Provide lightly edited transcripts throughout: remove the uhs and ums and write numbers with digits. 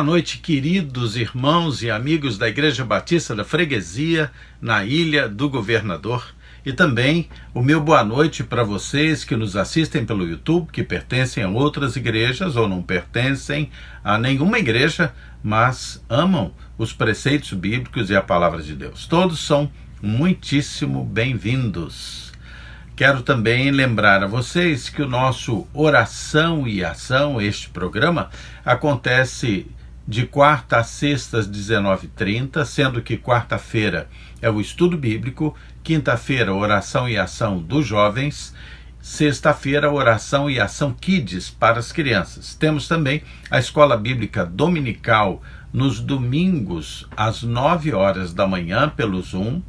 noite, queridos irmãos e amigos da Igreja Batista da Freguesia, na Ilha do Governador. E também o meu boa noite para vocês que nos assistem pelo YouTube, que pertencem a outras igrejas ou não pertencem a nenhuma igreja, mas amam os preceitos bíblicos e a palavra de Deus. Todos são muitíssimo bem-vindos. Quero também lembrar a vocês que o nosso Oração e Ação, este programa, acontece de quarta a sexta às 19h30, sendo que quarta-feira é o estudo bíblico, quinta-feira Oração e Ação dos jovens, sexta-feira Oração e Ação Kids para as crianças. Temos também a Escola Bíblica Dominical nos domingos às 9 horas da manhã pelo Zoom.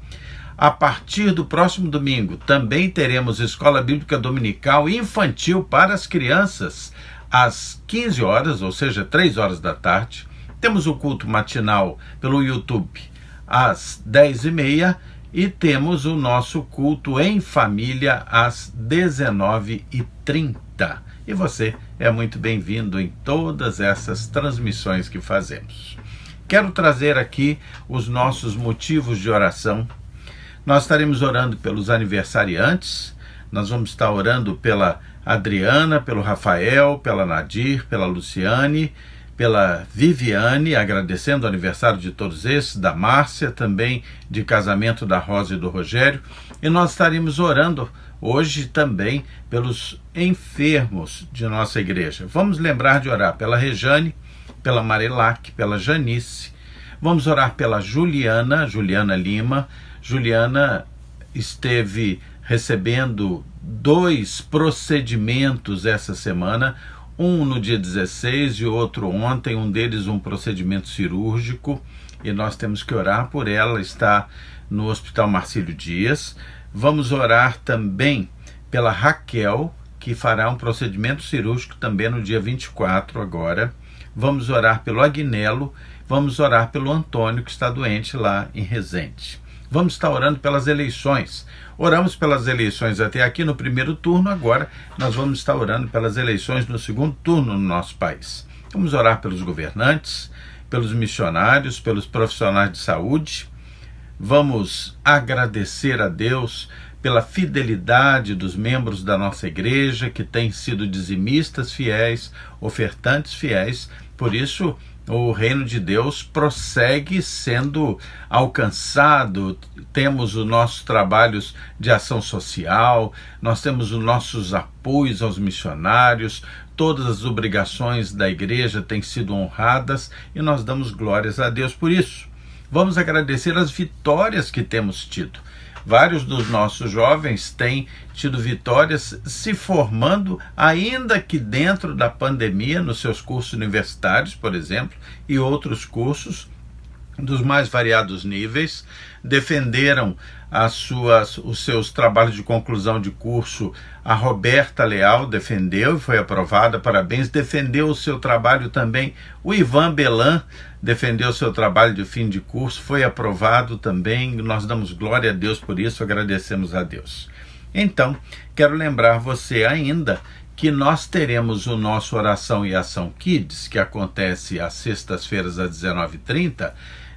A partir do próximo domingo, também teremos Escola Bíblica Dominical Infantil para as crianças, às 15 horas, ou seja, 3 horas da tarde. Temos o culto matinal pelo YouTube, às 10h30, e temos o nosso culto em família, às 19h30. E você é muito bem-vindo em todas essas transmissões que fazemos. Quero trazer aqui os nossos motivos de oração. Nós estaremos orando pelos aniversariantes, nós vamos estar orando pela Adriana, pelo Rafael, pela Nadir, pela Luciane, pela Viviane, agradecendo o aniversário de todos esses, da Márcia, também de casamento da Rosa e do Rogério. E nós estaremos orando hoje também pelos enfermos de nossa igreja. Vamos lembrar de orar pela Rejane, pela Marilac, pela Janice. Vamos orar pela Juliana Lima. Juliana esteve recebendo 2 procedimentos essa semana, um no dia 16 e outro ontem, um deles um procedimento cirúrgico, e nós temos que orar por ela, está no Hospital Marcílio Dias. Vamos orar também pela Raquel, que fará um procedimento cirúrgico também no dia 24 agora. Vamos orar pelo Agnello, vamos orar pelo Antônio, que está doente lá em Resende. Vamos estar orando pelas eleições. Oramos pelas eleições até aqui no primeiro turno, agora nós vamos estar orando pelas eleições no segundo turno no nosso país. Vamos orar pelos governantes, pelos missionários, pelos profissionais de saúde. Vamos agradecer a Deus pela fidelidade dos membros da nossa igreja, que têm sido dizimistas fiéis, ofertantes fiéis. Por isso, o reino de Deus prossegue sendo alcançado. Temos os nossos trabalhos de ação social, nós temos os nossos apoios aos missionários, todas as obrigações da igreja têm sido honradas e nós damos glórias a Deus por isso. Vamos agradecer as vitórias que temos tido. Vários dos nossos jovens têm tido vitórias se formando, ainda que dentro da pandemia, nos seus cursos universitários, por exemplo, e outros cursos dos mais variados níveis. Defenderam os seus trabalhos de conclusão de curso. A Roberta Leal defendeu e foi aprovada, parabéns. Defendeu o seu trabalho também o Ivan Belan, defendeu o seu trabalho de fim de curso, foi aprovado também. Nós damos glória a Deus por isso, agradecemos a Deus. Então, quero lembrar você ainda que nós teremos o nosso Oração e Ação Kids, que acontece às sextas-feiras às 19h30,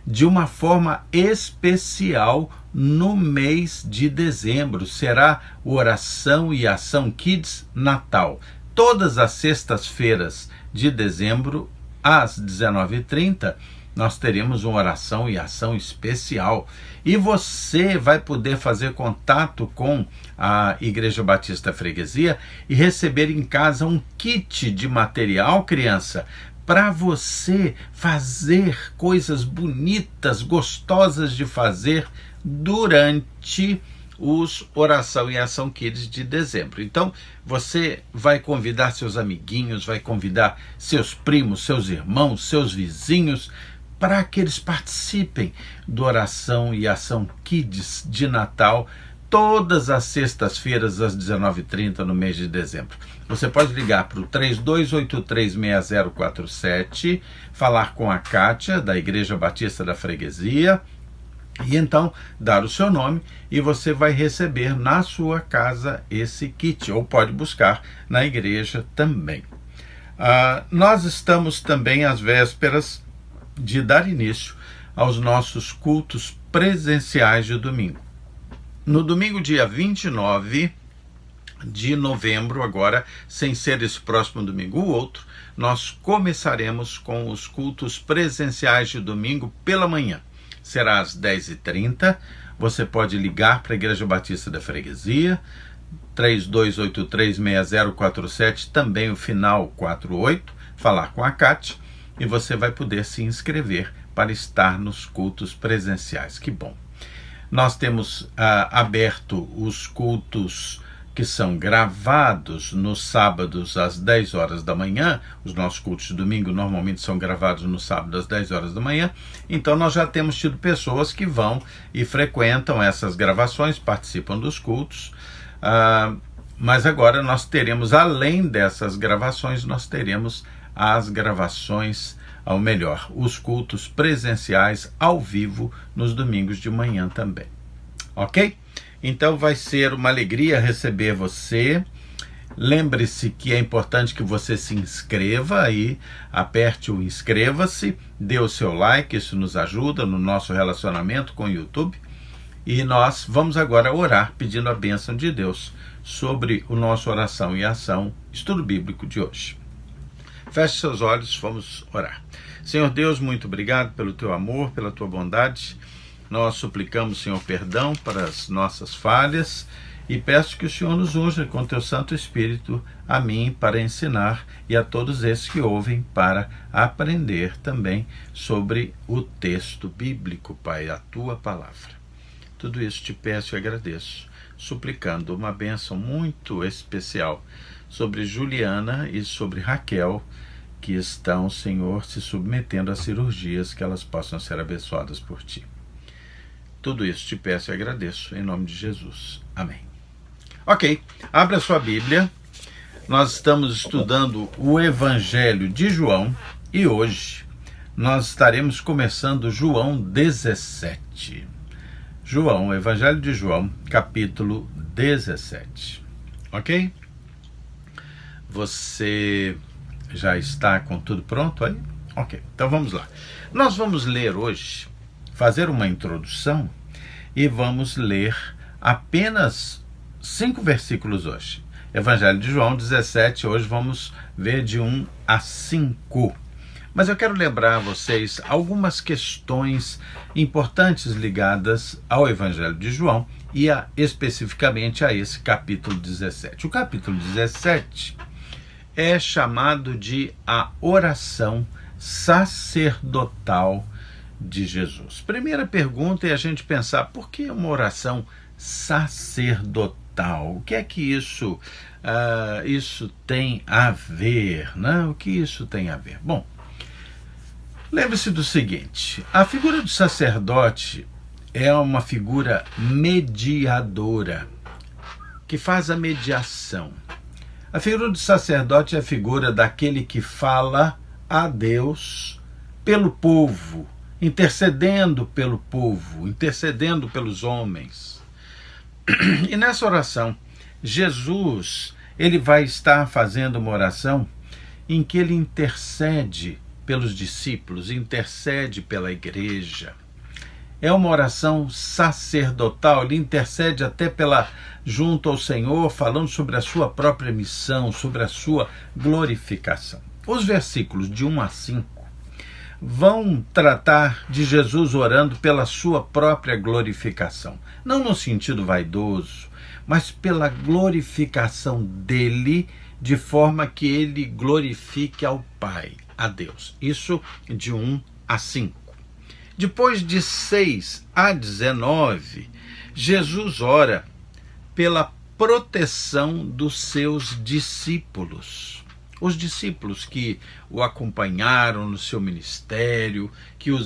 de uma forma especial no mês de dezembro. Será o Oração e Ação Kids Natal. Todas as sextas-feiras de dezembro, às 19h30, nós teremos uma oração e ação especial. E você vai poder fazer contato com a Igreja Batista Freguesia e receber em casa um kit de material, criança, para você fazer coisas bonitas, gostosas de fazer durante os Oração e Ação Kids de dezembro. Então, você vai convidar seus amiguinhos, vai convidar seus primos, seus irmãos, seus vizinhos, para que eles participem do Oração e Ação Kids de Natal, todas as sextas-feiras às 19h30 no mês de dezembro. Você pode ligar para o 32836047, falar com a Kátia, da Igreja Batista da Freguesia, e então dar o seu nome e você vai receber na sua casa esse kit, ou pode buscar na igreja também. Nós estamos também às vésperas de dar início aos nossos cultos presenciais de domingo. No domingo, dia 29 de novembro, agora, sem ser esse próximo domingo, o outro, nós começaremos com os cultos presenciais de domingo pela manhã. Será às 10h30. Você pode ligar para a Igreja Batista da Freguesia, 3283-6047, também o final 48, falar com a Cátia, e você vai poder se inscrever para estar nos cultos presenciais. Que bom! Nós temos aberto os cultos que são gravados nos sábados às 10 horas da manhã. Os nossos cultos de domingo normalmente são gravados no sábado às 10 horas da manhã. Então nós já temos tido pessoas que vão e frequentam essas gravações, participam dos cultos. Mas agora nós teremos, além dessas gravações, nós teremos as gravações, ou melhor, os cultos presenciais ao vivo nos domingos de manhã também. Ok? Então vai ser uma alegria receber você. Lembre-se que é importante que você se inscreva aí, aperte o inscreva-se, dê o seu like, isso nos ajuda no nosso relacionamento com o YouTube. E nós vamos agora orar pedindo a bênção de Deus sobre o nosso oração e ação, estudo bíblico de hoje. Feche seus olhos, vamos orar. Senhor Deus, muito obrigado pelo teu amor, pela tua bondade. Nós suplicamos, Senhor, perdão para as nossas falhas e peço que o Senhor nos unja com teu Santo Espírito a mim para ensinar e a todos esses que ouvem para aprender também sobre o texto bíblico, Pai, a tua palavra. Tudo isso te peço e agradeço, suplicando uma bênção muito especial sobre Juliana e sobre Raquel, que estão, Senhor, se submetendo a cirurgias, que elas possam ser abençoadas por ti. Tudo isso te peço e agradeço, em nome de Jesus. Amém. Ok, abra a sua Bíblia. Nós estamos estudando o Evangelho de João e hoje nós estaremos começando João 17. João, Evangelho de João, capítulo 17. Ok? Você já está com tudo pronto aí? Ok, então vamos lá. Nós vamos ler hoje, fazer uma introdução e vamos ler apenas 5 versículos hoje. Evangelho de João 17, hoje vamos ver de 1 a 5. Mas eu quero lembrar a vocês algumas questões importantes ligadas ao Evangelho de João e especificamente a esse capítulo 17. O capítulo 17 é chamado de a oração sacerdotal de Jesus. Primeira pergunta é a gente pensar, por que uma oração sacerdotal? O que é que isso tem a ver, né? O que isso tem a ver? Bom, lembre-se do seguinte, a figura do sacerdote é uma figura mediadora, que faz a mediação. A figura do sacerdote é a figura daquele que fala a Deus pelo povo, intercedendo pelo povo, intercedendo pelos homens. E nessa oração, Jesus, ele vai estar fazendo uma oração em que ele intercede pelos discípulos, intercede pela igreja. É uma oração sacerdotal, ele intercede até junto ao Senhor, falando sobre a sua própria missão, sobre a sua glorificação. Os versículos de 1 a 5 vão tratar de Jesus orando pela sua própria glorificação. Não no sentido vaidoso, mas pela glorificação dele, de forma que ele glorifique ao Pai, a Deus. Isso de 1 a 5. Depois de 6 a 19, Jesus ora pela proteção dos seus discípulos. Os discípulos que o acompanharam no seu ministério, que o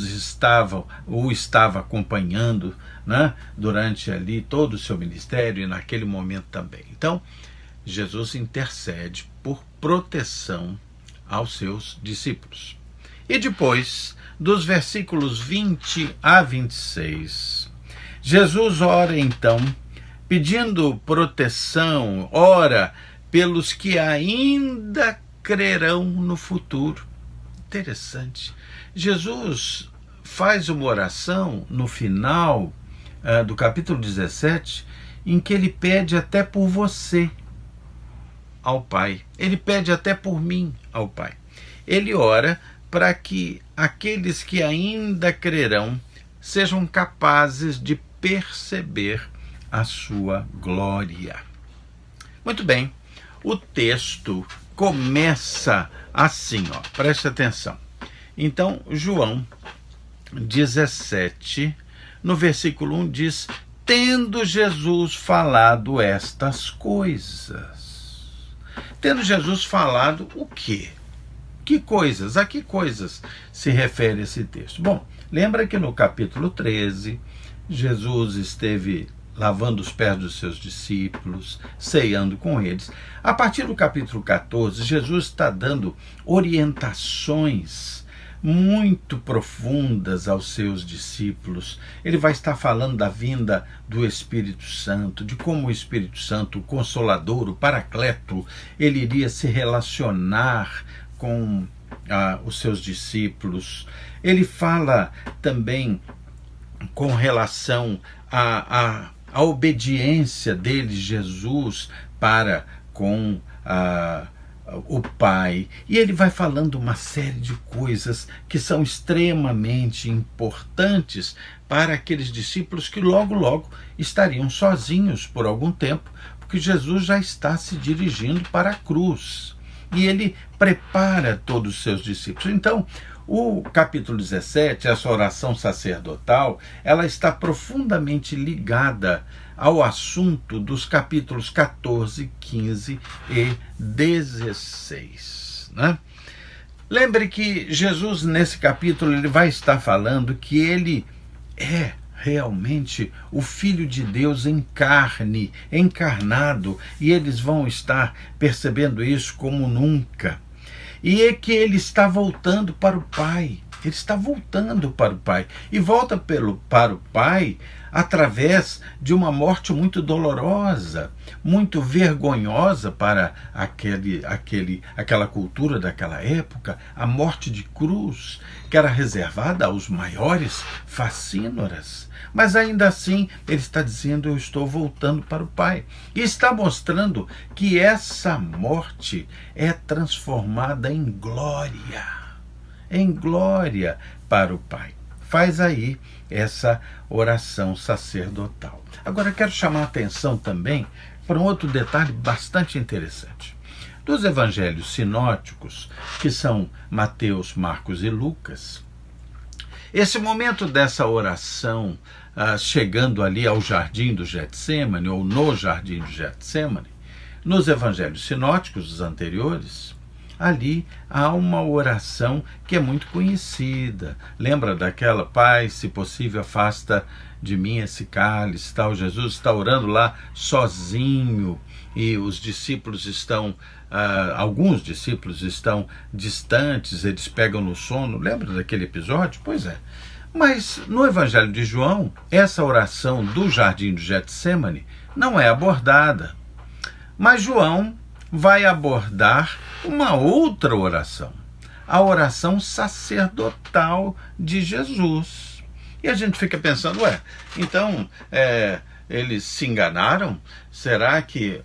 estava acompanhando, né, durante ali todo o seu ministério e naquele momento também. Então, Jesus intercede por proteção aos seus discípulos. E depois, dos versículos 20 a 26, Jesus ora então, pedindo proteção, ora pelos que ainda crerão no futuro. interessante. Jesus faz uma oração no final do capítulo 17, em que ele pede até por você ao Pai. Ele pede até por mim ao Pai. Ele ora para que aqueles que ainda crerão sejam capazes de perceber a sua glória. Muito bem, o texto começa assim, preste atenção. Então, João 17, no versículo 1 diz: tendo Jesus falado estas coisas. Tendo Jesus falado o quê? Que coisas? A que coisas se refere esse texto? Bom, lembra que no capítulo 13, Jesus esteve lavando os pés dos seus discípulos, ceando com eles. A partir do capítulo 14, Jesus está dando orientações muito profundas aos seus discípulos. Ele vai estar falando da vinda do Espírito Santo, de como o Espírito Santo, o Consolador, o Paracleto, ele iria se relacionar com os seus discípulos. Ele fala também com relação à obediência dele, Jesus, para com o Pai. E ele vai falando uma série de coisas que são extremamente importantes para aqueles discípulos que logo, logo estariam sozinhos por algum tempo, porque Jesus já está se dirigindo para a cruz. E ele prepara todos os seus discípulos. Então, o capítulo 17, essa oração sacerdotal, ela está profundamente ligada ao assunto dos capítulos 14, 15 e 16. Né? Lembre que Jesus, nesse capítulo, ele vai estar falando que ele é realmente o Filho de Deus em carne, encarnado, e eles vão estar percebendo isso como nunca. E é que ele está voltando para o Pai. Ele está voltando para o Pai. E volta para o Pai através de uma morte muito dolorosa, muito vergonhosa para aquela cultura daquela época, a morte de cruz, que era reservada aos maiores facínoras. Mas ainda assim, ele está dizendo: eu estou voltando para o Pai. E está mostrando que essa morte é transformada em glória para o Pai. Faz aí essa oração sacerdotal. Agora, quero chamar a atenção também para um outro detalhe bastante interessante. Dos evangelhos sinóticos, que são Mateus, Marcos e Lucas, esse momento dessa oração, chegando ali ao jardim do Getsêmani, ou no jardim do Getsêmani, nos evangelhos sinóticos dos anteriores, ali há uma oração que é muito conhecida. Lembra daquela: Pai, se possível, afasta de mim esse cálice, tal. Jesus está orando lá sozinho e os discípulos estão, alguns discípulos estão distantes, eles pegam no sono. Lembra daquele episódio? Pois é. Mas no Evangelho de João, essa oração do jardim do Getsêmani não é abordada. Mas João vai abordar uma outra oração, a oração sacerdotal de Jesus. E a gente fica pensando: então eles se enganaram? Será que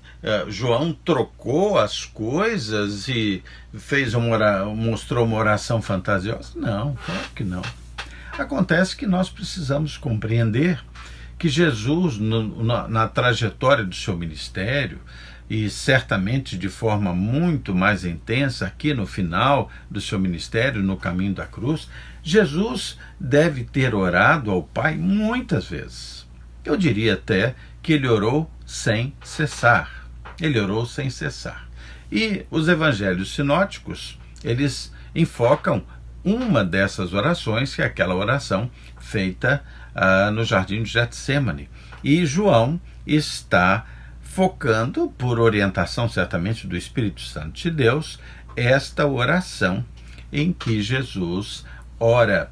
João trocou as coisas e mostrou uma oração fantasiosa? Não, claro que não. Acontece que nós precisamos compreender que Jesus, na trajetória do seu ministério, e certamente de forma muito mais intensa aqui no final do seu ministério, no caminho da cruz, Jesus deve ter orado ao Pai muitas vezes. Eu diria até que ele orou sem cessar. Ele orou sem cessar. E os evangelhos sinóticos, eles enfocam uma dessas orações, que é aquela oração feita no jardim de Getsêmani. E João está focando, por orientação certamente do Espírito Santo de Deus, esta oração em que Jesus ora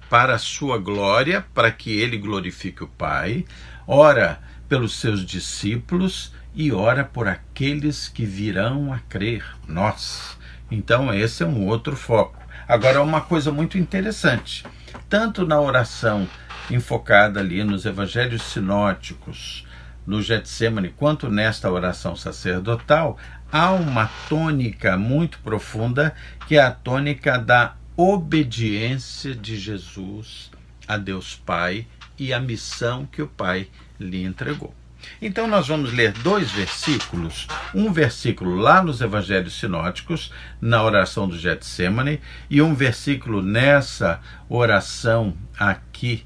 para a sua glória, para que ele glorifique o Pai, ora pelos seus discípulos e ora por aqueles que virão a crer, nós Então esse é um outro foco. Agora, uma coisa muito interessante, tanto na oração enfocada ali nos evangelhos sinóticos, no Getsemane, quanto nesta oração sacerdotal, há uma tônica muito profunda, que é a tônica da obediência de Jesus a Deus Pai e a missão que o Pai lhe entregou. Então nós vamos ler 2 versículos, um versículo lá nos evangelhos sinóticos, na oração do Getsemane, e um versículo nessa oração aqui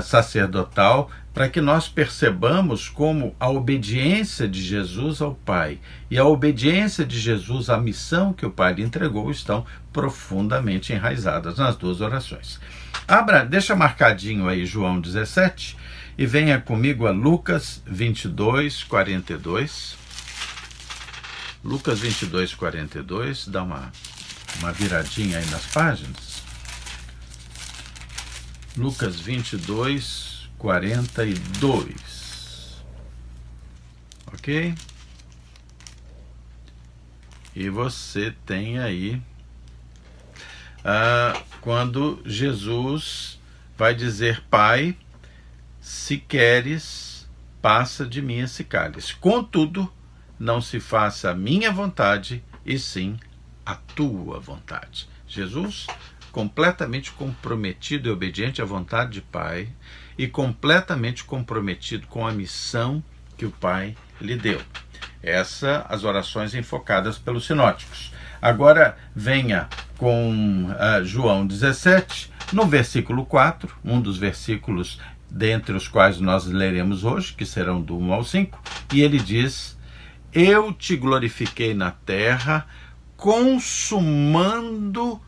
sacerdotal, para que nós percebamos como a obediência de Jesus ao Pai e a obediência de Jesus à missão que o Pai lhe entregou estão profundamente enraizadas nas 2 orações. Deixa marcadinho aí João 17 e venha comigo a Lucas 22, 42. Lucas 22, 42, dá uma viradinha aí nas páginas. Lucas 22, 42. Ok? E você tem aí quando Jesus vai dizer: Pai, se queres, passa de mim esse cálice. Contudo, não se faça a minha vontade, e sim a tua vontade. Jesus, completamente comprometido e obediente à vontade do Pai, e completamente comprometido com a missão que o Pai lhe deu. As orações enfocadas pelos sinóticos. Agora venha com João 17, no versículo 4, um dos versículos dentre os quais nós leremos hoje, que serão do 1 ao 5, e ele diz: eu te glorifiquei na terra, consumando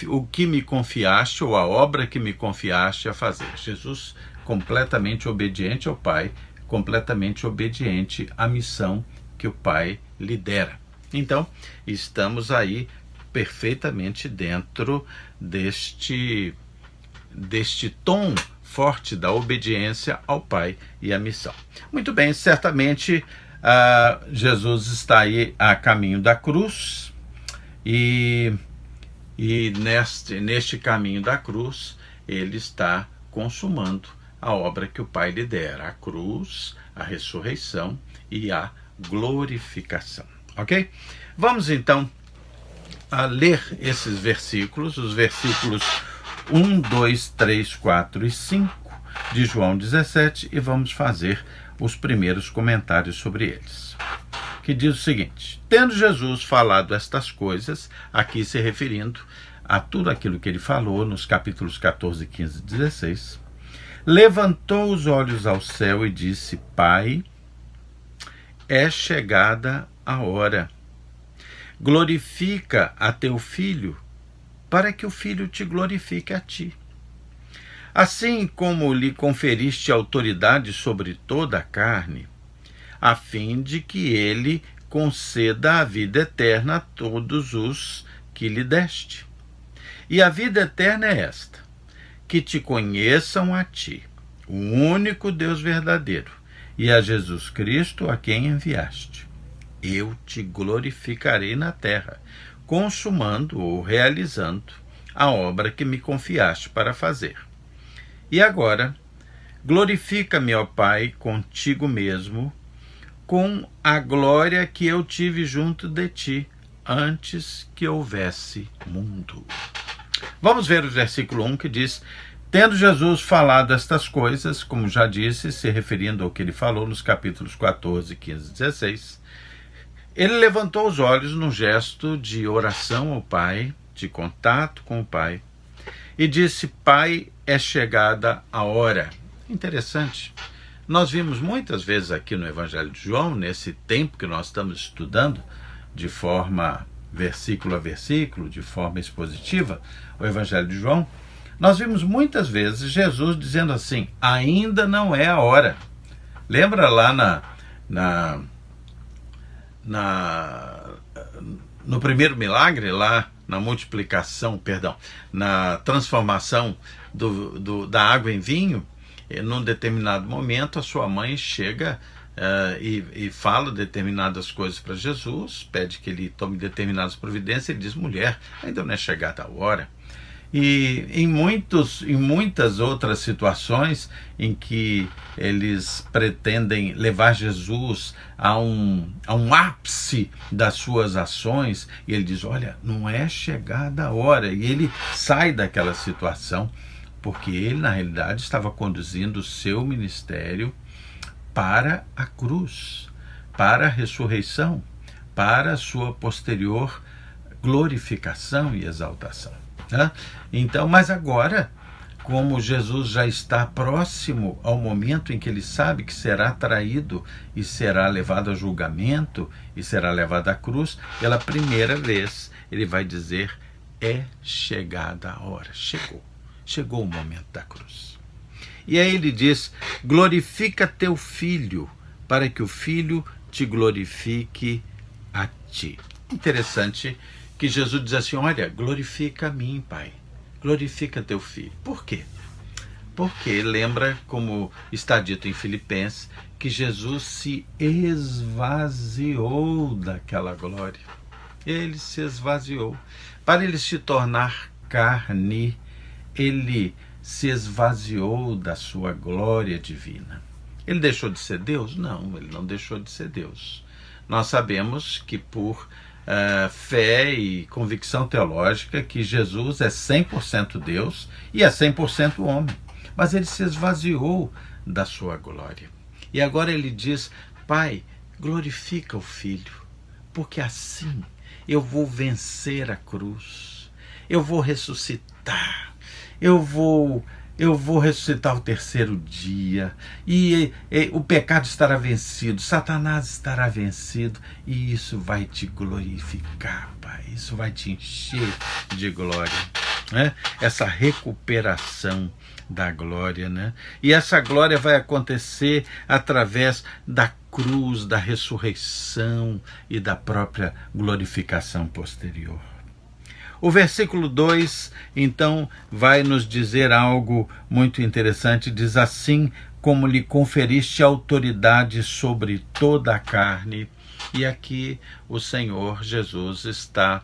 o que me confiaste, ou a obra que me confiaste a fazer. Jesus completamente obediente ao Pai, completamente obediente à missão que o Pai lhe dera. Então, estamos aí perfeitamente dentro deste tom forte da obediência ao Pai e à missão. Muito bem, certamente Jesus está aí a caminho da cruz, e neste caminho da cruz ele está consumando a obra que o Pai lhe dera, a cruz, a ressurreição e a glorificação. Ok? Vamos então a ler esses versículos, os versículos 1, 2, 3, 4 e 5 de João 17, e vamos fazer os primeiros comentários sobre eles. Que diz o seguinte: tendo Jesus falado estas coisas, aqui se referindo a tudo aquilo que ele falou nos capítulos 14, 15 e 16, levantou os olhos ao céu e disse: Pai, é chegada a hora. Glorifica a teu Filho, para que o Filho te glorifique a ti. Assim como lhe conferiste autoridade sobre toda a carne, a fim de que ele conceda a vida eterna a todos os que lhe deste. E a vida eterna é esta: que te conheçam a ti, o único Deus verdadeiro, e a Jesus Cristo, a quem enviaste. Eu te glorificarei na terra, consumando ou realizando a obra que me confiaste para fazer. E agora, glorifica-me, ó Pai, contigo mesmo, com a glória que eu tive junto de ti, antes que houvesse mundo. Vamos ver o versículo 1, que diz: tendo Jesus falado estas coisas, como já disse, se referindo ao que ele falou nos capítulos 14, 15 e 16, ele levantou os olhos num gesto de oração ao Pai, de contato com o Pai, e disse: Pai, é chegada a hora. Interessante. Nós vimos muitas vezes aqui no Evangelho de João, nesse tempo que nós estamos estudando, de forma versículo a versículo, de forma expositiva, o Evangelho de João, nós vimos muitas vezes Jesus dizendo assim: ainda não é a hora. Lembra lá no primeiro milagre, lá na multiplicação, na transformação da água em vinho, num determinado momento a sua mãe chega e fala determinadas coisas para Jesus, pede que ele tome determinadas providências. Ele diz: mulher, ainda não é chegada a hora. E em muitas outras situações em que eles pretendem levar Jesus a um ápice das suas ações, e ele diz: olha, não é chegada a hora. E ele sai daquela situação, porque ele, na realidade, estava conduzindo o seu ministério para a cruz, para a ressurreição, para a sua posterior glorificação e exaltação. Então, mas agora, como Jesus já está próximo ao momento em que ele sabe que será traído e será levado a julgamento e será levado à cruz, pela primeira vez ele vai dizer: é chegada a hora, chegou o momento da cruz. E aí ele diz: glorifica teu filho, para que o filho te glorifique a ti. Interessante que Jesus diz assim: olha, glorifica a mim, Pai, glorifica teu filho. Por quê? Porque lembra, como está dito em Filipenses, que Jesus se esvaziou daquela glória. Ele se esvaziou. Para ele se tornar carne, ele se esvaziou da sua glória divina. Ele deixou de ser Deus? Não, ele não deixou de ser Deus. Nós sabemos que por fé e convicção teológica que Jesus é 100% Deus e é 100% homem. Mas ele se esvaziou da sua glória. E agora ele diz: Pai, glorifica o Filho, porque assim eu vou vencer a cruz, eu vou ressuscitar, eu vou ressuscitar o terceiro dia, e o pecado estará vencido, Satanás estará vencido, e isso vai te glorificar, Pai, isso vai te encher de glória, né? Essa recuperação da glória, né? E essa glória vai acontecer através da cruz, da ressurreição e da própria glorificação posterior. O versículo 2, então, vai nos dizer algo muito interessante. Diz: assim como lhe conferiste autoridade sobre toda a carne. E aqui o Senhor Jesus está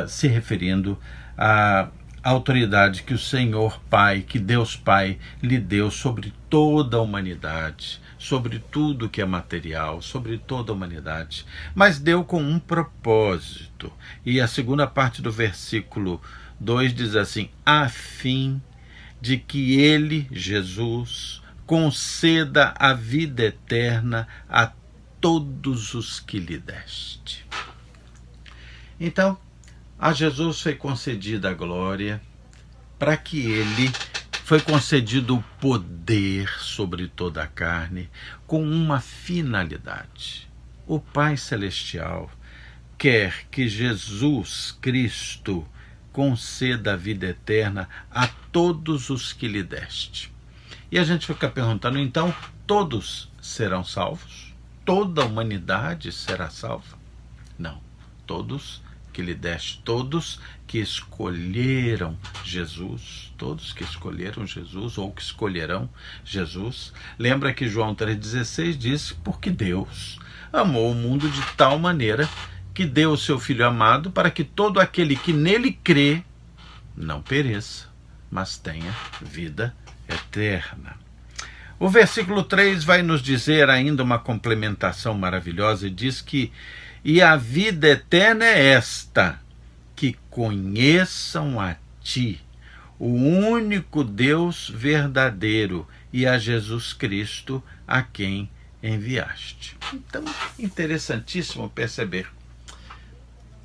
se referindo à autoridade que o Senhor Pai, que Deus Pai, lhe deu sobre toda a humanidade, sobre tudo que é material, sobre toda a humanidade, mas deu com um propósito. E a segunda parte do versículo 2 diz assim: a fim de que ele, Jesus, conceda a vida eterna a todos os que lhe deste. Então, a Jesus foi concedida a glória, para que ele foi concedido o poder sobre toda a carne, com uma finalidade. O Pai Celestial quer que Jesus Cristo conceda a vida eterna a todos os que lhe deste. E a gente fica perguntando: então, todos serão salvos? Toda a humanidade será salva? Não, todos que lhe deste, todos que escolheram Jesus, todos que escolheram Jesus ou que escolherão Jesus. Lembra que João 3,16 diz: porque Deus amou o mundo de tal maneira que deu o seu Filho amado, para que todo aquele que nele crê não pereça, mas tenha vida eterna. O versículo 3 vai nos dizer ainda uma complementação maravilhosa, e diz que: e a vida eterna é esta, que conheçam a ti, o único Deus verdadeiro, e a Jesus Cristo, a quem enviaste. Então, interessantíssimo perceber.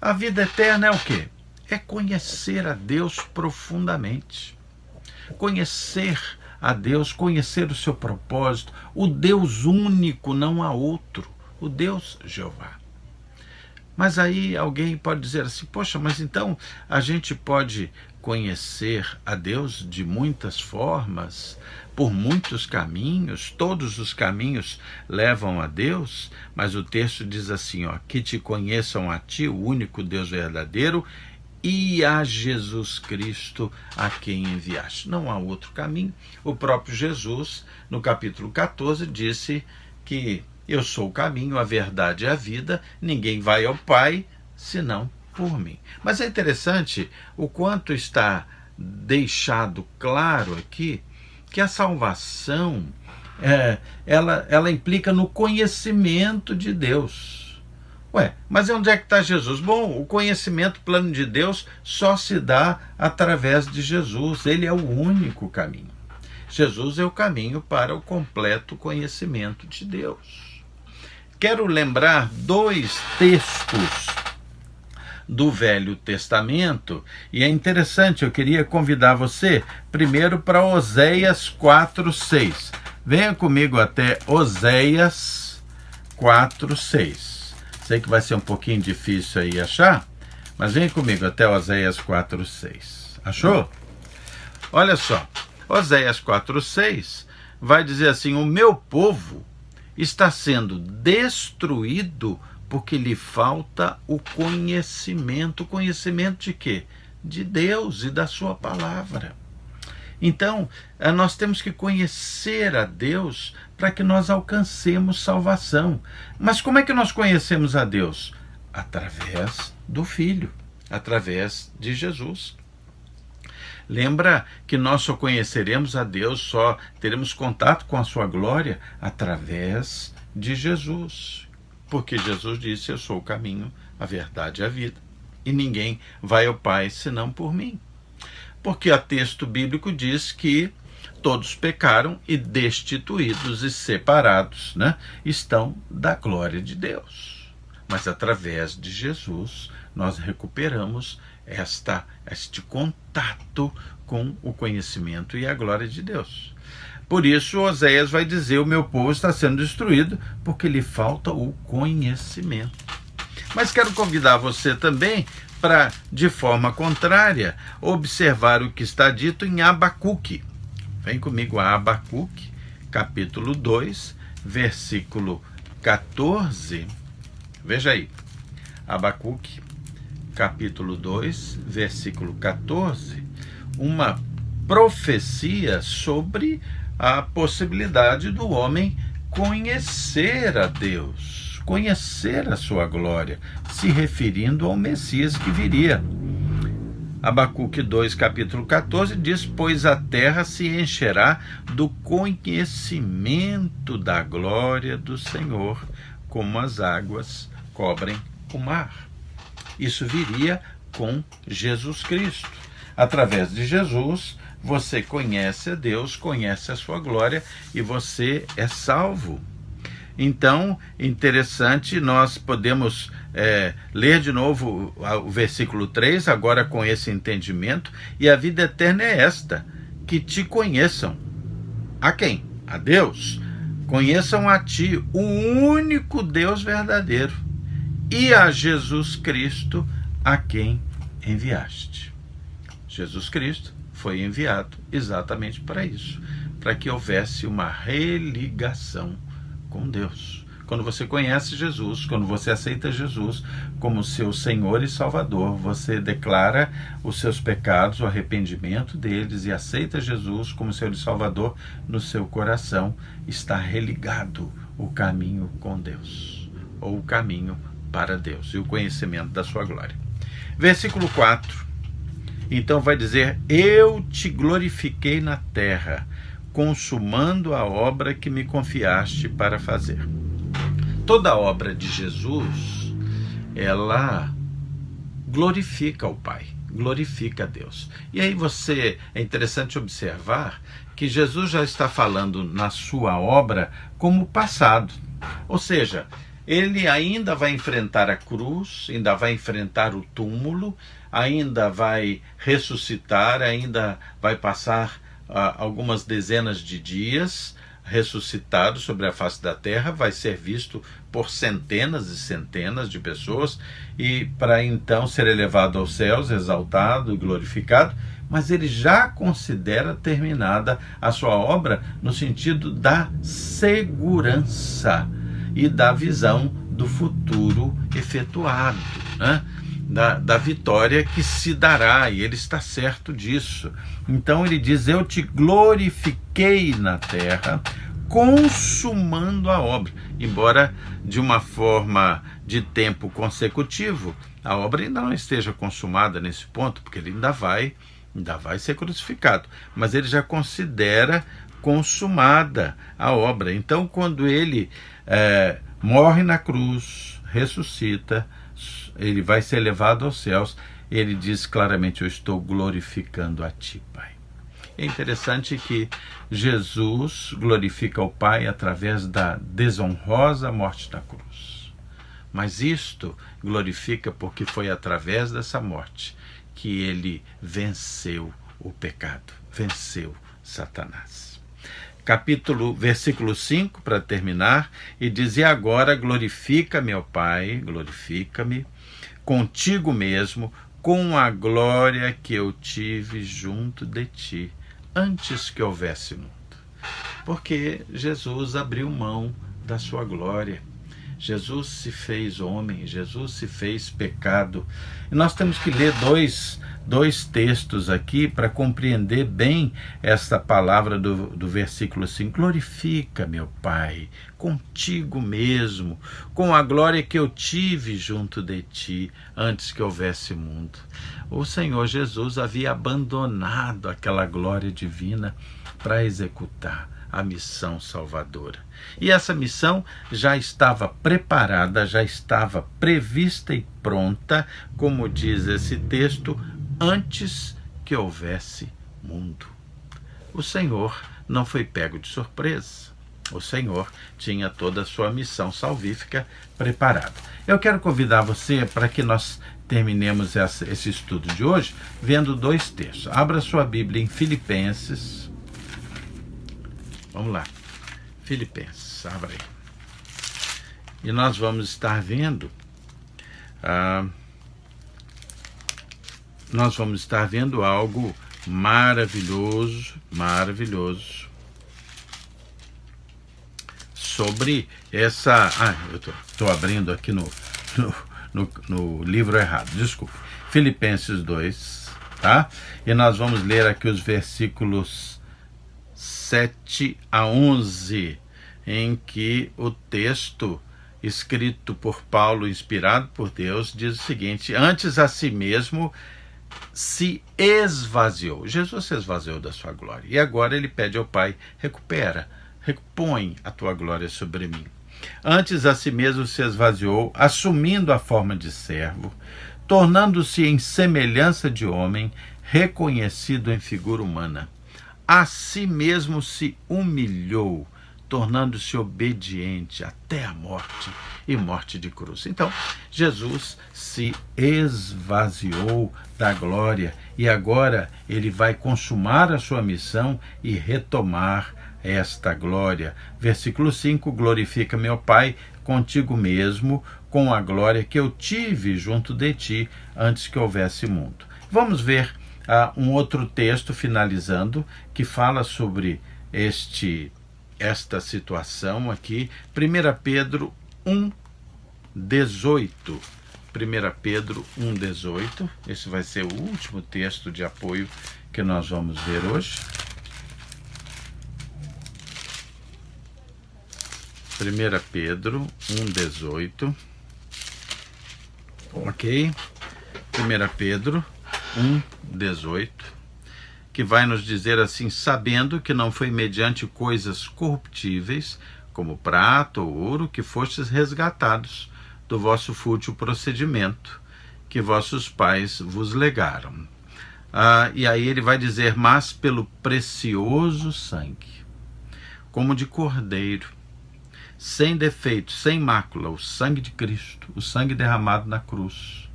A vida eterna é o quê? É conhecer a Deus profundamente. Conhecer a Deus, conhecer o seu propósito, o Deus único, não há outro, o Deus Jeová. Mas aí alguém pode dizer assim: poxa, mas então a gente pode conhecer a Deus de muitas formas, por muitos caminhos, todos os caminhos levam a Deus? Mas o texto diz assim, que te conheçam a ti, o único Deus verdadeiro, e a Jesus Cristo, a quem enviaste. Não há outro caminho. O próprio Jesus, no capítulo 14, disse que eu sou o caminho, a verdade e a vida, ninguém vai ao Pai senão por mim. Mas é interessante o quanto está deixado claro aqui que a salvação ela implica no conhecimento de Deus. Ué, mas onde é que está Jesus? Bom, o conhecimento plano de Deus só se dá através de Jesus. Ele é o único caminho. Jesus é o caminho para o completo conhecimento de Deus. Quero lembrar 2 textos do Velho Testamento, e é interessante, eu queria convidar você primeiro para Oséias 4:6. Venha comigo até Oséias 4:6. Sei que vai ser um pouquinho difícil aí achar, mas venha comigo até Oséias 4:6. Achou? Olha só, Oséias 4:6 vai dizer assim: o meu povo está sendo destruído porque lhe falta o conhecimento. O conhecimento de quê? De Deus e da sua palavra. Então, nós temos que conhecer a Deus para que nós alcancemos salvação. Mas como é que nós conhecemos a Deus? Através do Filho, através de Jesus. Lembra que nós só conheceremos a Deus, só teremos contato com a sua glória através de Jesus. Porque Jesus disse: eu sou o caminho, a verdade e a vida. E ninguém vai ao Pai senão por mim. Porque o texto bíblico diz que todos pecaram e destituídos e separados, estão da glória de Deus. Mas através de Jesus nós recuperamos este contato com o conhecimento e a glória de Deus. Por isso, Oséias vai dizer: o meu povo está sendo destruído porque lhe falta o conhecimento. Mas quero convidar você também para, de forma contrária, observar o que está dito em Abacuque. Vem comigo a Abacuque, capítulo 2, versículo 14. Veja aí, Abacuque, capítulo 2, versículo 14, uma profecia sobre a possibilidade do homem conhecer a Deus, conhecer a sua glória, se referindo ao Messias que viria. Abacuque 2, capítulo 14, diz: pois a terra se encherá do conhecimento da glória do Senhor, como as águas cobrem o mar. Isso viria com Jesus Cristo. Através de Jesus, você conhece a Deus, conhece a sua glória e você é salvo. Então, interessante, nós podemos ler de novo o versículo 3, agora com esse entendimento: e a vida eterna é esta, que te conheçam. A quem? A Deus. Conheçam a ti, o único Deus verdadeiro, e a Jesus Cristo, a quem enviaste. Jesus Cristo foi enviado exatamente para isso, para que houvesse uma religação com Deus. Quando você conhece Jesus, quando você aceita Jesus como seu Senhor e Salvador, você declara os seus pecados, o arrependimento deles, e aceita Jesus como seu e Salvador, no seu coração está religado o caminho com Deus, ou o caminho para Deus e o conhecimento da sua glória. Versículo 4, então vai dizer: eu te glorifiquei na terra, consumando a obra que me confiaste para fazer. Toda a obra de Jesus, ela glorifica o Pai, glorifica a Deus. E aí é interessante observar que Jesus já está falando na sua obra como passado. Ou seja, ele ainda vai enfrentar a cruz, ainda vai enfrentar o túmulo, ainda vai ressuscitar, ainda vai passar algumas dezenas de dias ressuscitado sobre a face da terra, vai ser visto por centenas e centenas de pessoas, e para então ser elevado aos céus, exaltado e glorificado. Mas ele já considera terminada a sua obra no sentido da segurança e da visão do futuro efetuado, da vitória que se dará, e ele está certo disso. Então ele diz: eu te glorifiquei na terra, consumando a obra, embora de uma forma de tempo consecutivo, a obra ainda não esteja consumada nesse ponto, porque ele ainda vai ser crucificado, mas ele já considera consumada a obra. Então, quando ele morre na cruz, ressuscita, ele vai ser levado aos céus, ele diz claramente: eu estou glorificando a ti, Pai. É interessante que Jesus glorifica o Pai através da desonrosa morte na cruz. Mas isto glorifica porque foi através dessa morte que ele venceu o pecado, venceu Satanás. Versículo 5, para terminar, e diz: e agora glorifica-me, ó Pai, glorifica-me contigo mesmo, com a glória que eu tive junto de ti, antes que houvesse mundo. Porque Jesus abriu mão da sua glória. Jesus se fez homem, Jesus se fez pecado. E nós temos que ler dois textos aqui para compreender bem esta palavra do versículo 5. Glorifica, meu Pai, contigo mesmo, com a glória que eu tive junto de ti, antes que houvesse mundo. O Senhor Jesus havia abandonado aquela glória divina para executar a missão salvadora. E essa missão já estava preparada, já estava prevista e pronta, como diz esse texto, antes que houvesse mundo. O Senhor não foi pego de surpresa. O Senhor tinha toda a sua missão salvífica preparada. Eu quero convidar você para que nós terminemos esse estudo de hoje vendo dois textos. Abra sua Bíblia em Filipenses. Vamos lá, Filipenses, abra aí. E nós vamos estar vendo, algo maravilhoso, sobre essa... eu estou abrindo aqui no livro errado, desculpe. Filipenses 2, tá? E nós vamos ler aqui os versículos 7 a 11, em que o texto escrito por Paulo, inspirado por Deus, diz o seguinte: antes a si mesmo se esvaziou. Jesus se esvaziou da sua glória. E agora ele pede ao Pai: repõe a tua glória sobre mim. Antes a si mesmo se esvaziou, assumindo a forma de servo, tornando-se em semelhança de homem, reconhecido em figura humana. A si mesmo se humilhou, tornando-se obediente até a morte e morte de cruz. Então, Jesus se esvaziou da glória e agora ele vai consumar a sua missão e retomar esta glória. Versículo 5, glorifica meu Pai contigo mesmo, com a glória que eu tive junto de ti antes que houvesse mundo. Vamos ver um outro texto, finalizando, que fala sobre esta situação aqui. 1 Pedro 1,18. 1 Pedro 1,18. Esse vai ser o último texto de apoio que nós vamos ver hoje. 1 Pedro 1,18. Ok? 1 Pedro 1,18, que vai nos dizer assim: sabendo que não foi mediante coisas corruptíveis, como prata ou ouro, que fostes resgatados do vosso fútil procedimento, que vossos pais vos legaram. E aí ele vai dizer: mas pelo precioso sangue, como de cordeiro, sem defeito, sem mácula, o sangue de Cristo, o sangue derramado na cruz,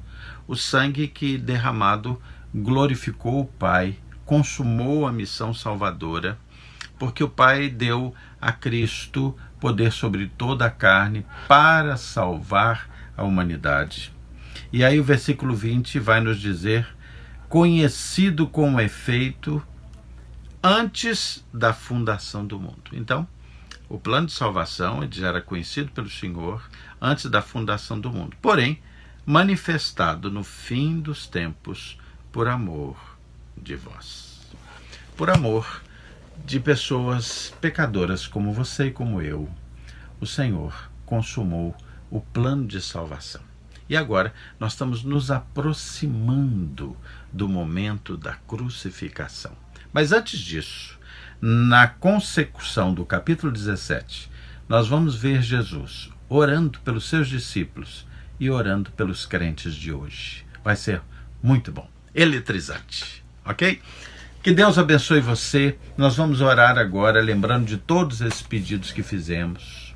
o sangue que derramado glorificou o Pai, consumou a missão salvadora, porque o Pai deu a Cristo poder sobre toda a carne para salvar a humanidade. E aí o versículo 20 vai nos dizer: conhecido com efeito antes da fundação do mundo. Então, o plano de salvação já era conhecido pelo Senhor antes da fundação do mundo, porém manifestado no fim dos tempos por amor de vós. Por amor de pessoas pecadoras como você e como eu, o Senhor consumou o plano de salvação. E agora nós estamos nos aproximando do momento da crucificação. Mas antes disso, na consecução do capítulo 17, nós vamos ver Jesus orando pelos seus discípulos e orando pelos crentes de hoje. Vai ser muito bom, eletrizante, ok? Que Deus abençoe você. Nós vamos orar agora, lembrando de todos esses pedidos que fizemos,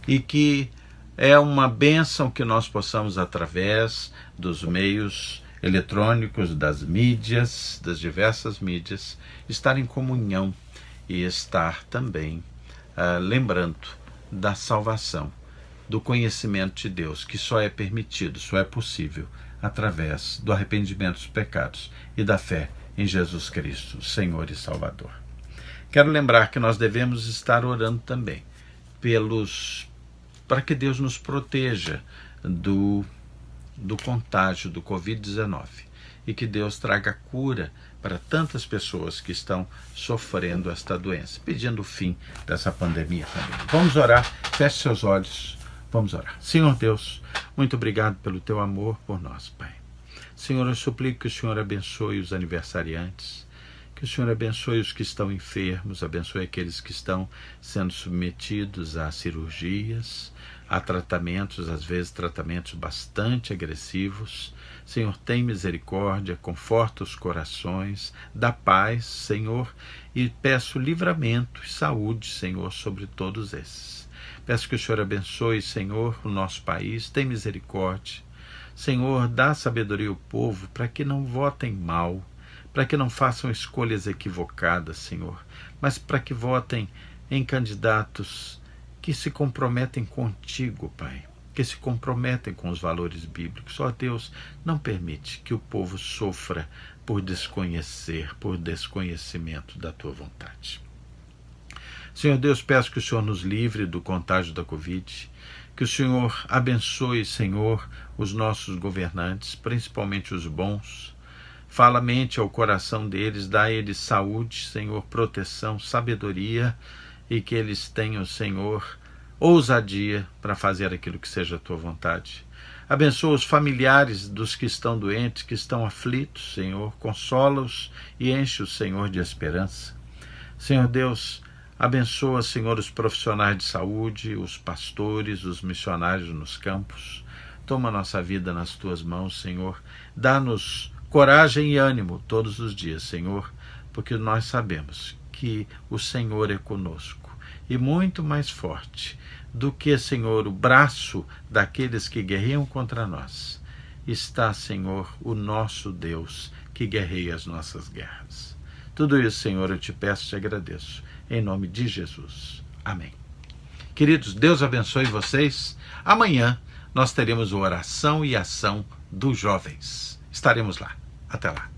e que é uma bênção que nós possamos, através dos meios eletrônicos, das mídias, das diversas mídias, estar em comunhão e estar também lembrando da salvação, do conhecimento de Deus, que só é permitido, só é possível através do arrependimento dos pecados e da fé em Jesus Cristo, Senhor e Salvador. Quero lembrar que nós devemos estar orando também para que Deus nos proteja do contágio do Covid-19 e que Deus traga cura para tantas pessoas que estão sofrendo esta doença, pedindo o fim dessa pandemia também. Vamos orar, feche seus olhos, vamos orar. Senhor Deus, muito obrigado pelo teu amor por nós, Pai. Senhor, eu suplico que o Senhor abençoe os aniversariantes, que o Senhor abençoe os que estão enfermos, abençoe aqueles que estão sendo submetidos a cirurgias, a tratamentos, às vezes tratamentos bastante agressivos. Senhor, tem misericórdia, conforta os corações, dá paz, Senhor, e peço livramento e saúde, Senhor, sobre todos esses. Peço que o Senhor abençoe, Senhor, o nosso país, tem misericórdia. Senhor, dá sabedoria ao povo para que não votem mal, para que não façam escolhas equivocadas, Senhor, mas para que votem em candidatos que se comprometem contigo, Pai, que se comprometem com os valores bíblicos. Ó Deus, não permite que o povo sofra por desconhecer, por desconhecimento da tua vontade. Senhor Deus, peço que o Senhor nos livre do contágio da Covid, que o Senhor abençoe, Senhor, os nossos governantes, principalmente os bons. Fala a mente ao coração deles, dá a eles saúde, Senhor, proteção, sabedoria, e que eles tenham, Senhor, ousadia para fazer aquilo que seja a tua vontade. Abençoa os familiares dos que estão doentes, que estão aflitos, Senhor, consola-os e enche-os, Senhor, de esperança. Senhor Deus, abençoa, Senhor, os profissionais de saúde, os pastores, os missionários nos campos. Toma nossa vida nas tuas mãos, Senhor. Dá-nos coragem e ânimo todos os dias, Senhor, porque nós sabemos que o Senhor é conosco e muito mais forte do que, Senhor, o braço daqueles que guerreiam contra nós. Está, Senhor, o nosso Deus que guerreia as nossas guerras. Tudo isso, Senhor, eu te peço e te agradeço. Em nome de Jesus. Amém. Queridos, Deus abençoe vocês. Amanhã nós teremos a oração e ação dos jovens. Estaremos lá. Até lá.